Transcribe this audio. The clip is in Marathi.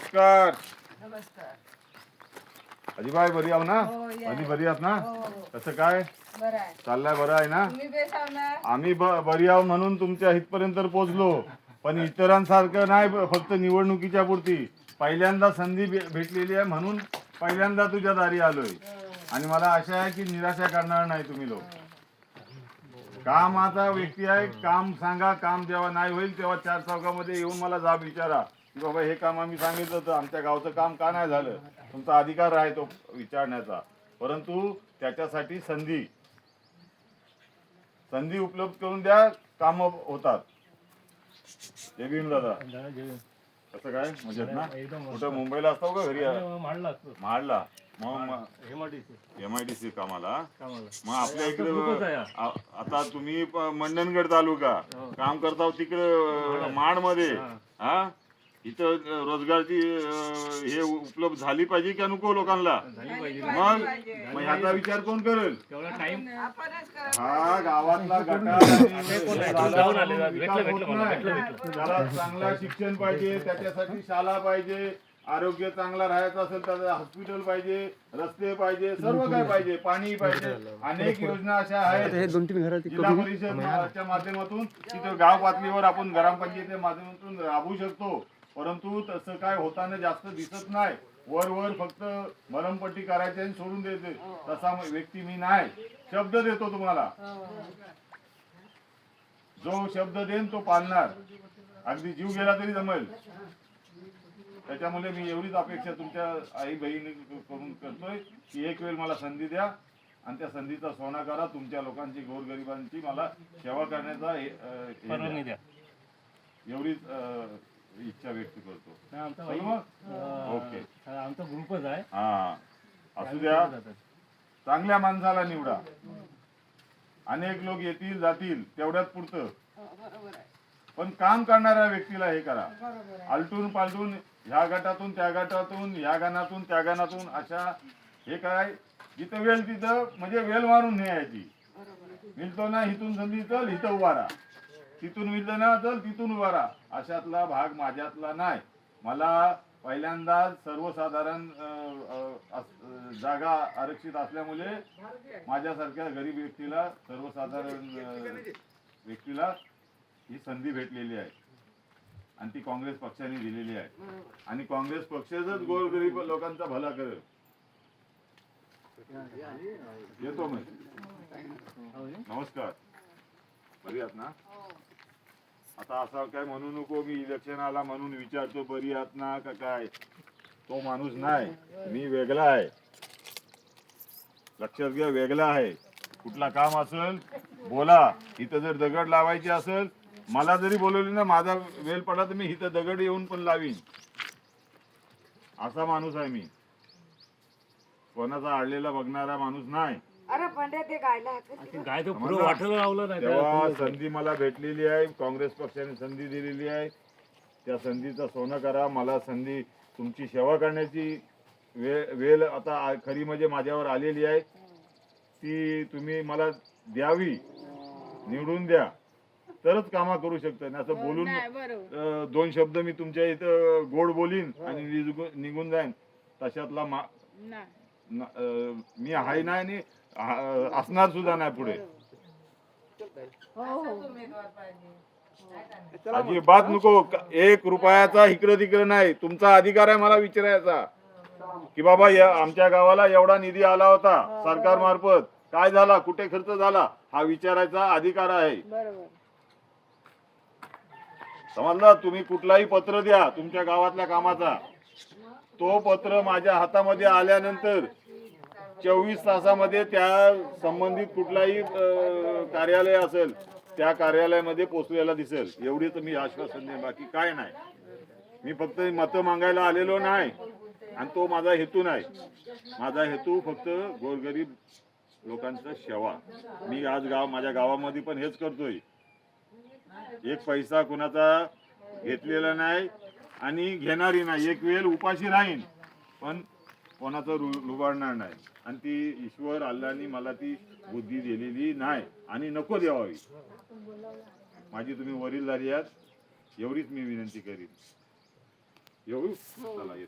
नमस्कार. नमस्कार. अजिबाई बरी आहो ना? हो, या. अजी बरी आहात ना? हो. कसं काय बरं आहे. चाललंय? बरं आहे ना? तुम्ही बेस आहो ना? आम्ही बरी आहो म्हणून तुमच्या इथपर्यंत पोहोचलो, पण इतरांसारखं नाही फक्त निवडणुकीच्या पुरती. पहिल्यांदा संधी भेटलेली आहे म्हणून पहिल्यांदा तुझ्या दारी आलोय आणि मला आशा आहे की निराशा करणार नाही तुम्ही लोक. कामाचा व्यक्ती आहे, काम सांगा, काम जेव्हा नाही होईल तेव्हा चार चौकामध्ये येऊन मला जाब विचारा की बाबा हे काम आम्ही सांगितलं होतं, आमच्या गावचं काम का नाही झालं. तुमचा अधिकार आहे तो विचारण्याचा, परंतु त्याच्यासाठी संधी उपलब्ध करून द्या, काम होतात. जय भीम दादा. कसं काय मजेत ना? कुठं मुंबईला असतो का घरी? महाडला. मग MIDC कामाला. मग आपल्या इकडे आता तुम्ही मंडणगड तालुका काम करता तिकडे महाड मध्ये. हा, इथं रोजगारची हे उपलब्ध झाली पाहिजे का नको लोकांना? मग ह्याचा विचार कोण करेल? हा गावातला गटार त्याला चांगला शिक्षण पाहिजे, त्याच्यासाठी शाळा पाहिजे, आरोग्य चांगला राहायचं असेल तर हॉस्पिटल पाहिजे, रस्ते पाहिजे, सर्व काय पाहिजे, पाणी पाहिजे. अनेक योजना अशा आहेत जिल्हा परिषदच्या माध्यमातून तिथे गाव पातळीवर आपण ग्रामपंचायतीच्या माध्यमातून राबवू शकतो, परंतु तसं काय होताना जास्त दिसत नाही. वर फक्त मलमपट्टी करायची आणि सोडून द्यायचे, तसा व्यक्ती मी नाही. शब्द देतो तुम्हाला, जो शब्द देईन तो पाळणार, अगदी जीव गेला तरी जमेल. त्याच्यामुळे मी एवढीच अपेक्षा तुमच्या आई बहिणी करून करतोय की एक वेळ मला संधी द्या आणि त्या संधीचा सोना करा. तुमच्या लोकांची, गोरगरिबांची मला सेवा करण्याचा एवढीच इच्छा व्यक्त करतो. ओके, आमचा ग्रुपच आहे. हा, असू द्या. चांगल्या माणसाला निवडा. अनेक लोक येतील जातील तेवढ्यात पुरतं, पण काम करणाऱ्या व्यक्तीला हे करा. आलटून पालटून ह्या गटातून त्या गटातून, ह्या गाण्यातून त्या गाण्यातून, अशा हे काय जिथं वेळ तिथं म्हणजे वेळ मारून न्यायची. मिळतो ना इथून संधी चल इथं उभा राहा, तिथून मिळलं ना चल तिथून उभा राहा, अशातला भाग माझ्यातला नाही. मला पहिल्यांदा सर्वसाधारण जागा आरक्षित असल्यामुळे माझ्यासारख्या गरीब व्यक्तीला, सर्वसाधारण व्यक्तीला ही संधी भेटलेली आहे आणि ती काँग्रेस पक्षाने दिलेली आहे आणि काँग्रेस पक्षच गोरगरीब लोकांचा भला करेल. येतो मी. नमस्कार. बरी आहात ना? आता असं काय म्हणू नको मी इलेक्शन आला म्हणून विचारतो बरी आहात ना का काय. तो माणूस नाही, मी वेगळा आहे. लक्षात घ्या, वेगळा आहे. कुठला काम असेल बोला. इथं जर दगड लावायची असेल, मला जरी बोलवली ना, माझा वेळ पडला तर मी इथं दगड येऊन पण लावीन. असा माणूस आहे मी. कोणाचा आडलेला बघणारा माणूस नाही. तेव्हा संधी मला भेटलेली आहे, काँग्रेस पक्षाने संधी दिलेली आहे. त्या संधीचा सोनं करा. मला संधी, तुमची सेवा करण्याची वेळ आता खरी म्हणजे माझ्यावर आलेली आहे. ती तुम्ही मला द्यावी, निवडून द्या, तरच कामा करू शकतो. ना असं बोलून दोन शब्द मी तुमच्या इथं गोड बोलीन आणि निघून जाईन, तशातला मी आहे नाही आणि असणार सुद्धा नाही पुढे. अजिबात नको. 1 रुपयाचा इकडं तिकडं नाही. तुमचा अधिकार आहे मला विचारायचा की बाबा आमच्या गावाला एवढा निधी आला होता सरकार मार्फत, काय झाला, कुठे खर्च झाला, हा विचारायचा अधिकार आहे. समजलं? तुम्ही कुठलाही पत्र द्या तुमच्या गावातल्या कामाचा, तो पत्र माझ्या हातामध्ये आल्यानंतर 24 तासामध्ये त्या संबंधित कुठलाही कार्यालय असेल त्या कार्यालयामध्ये पोचलेला दिसेल. एवढीच मी आश्वासन दे, बाकी काय नाही. मी फक्त मतं मागायला आलेलो नाही आणि तो माझा हेतू नाही. माझा हेतू फक्त गोरगरीब लोकांचा सेवा. मी आज माझ्या गावामध्ये पण हेच करतोय. एक पैसा कुणाचा घेतलेला नाही आणि घेणारी नाही. एक वेळ उपाशी राहीन पण कोणाचं लुबाडणार नाही. आणि ती ईश्वर अल्लानी मला ती बुद्धी दिलेली नाही आणि नको द्यावी. माझी तुम्ही वडीलधारी आहात, एवढीच मी विनंती करीन. येऊ चला येतो.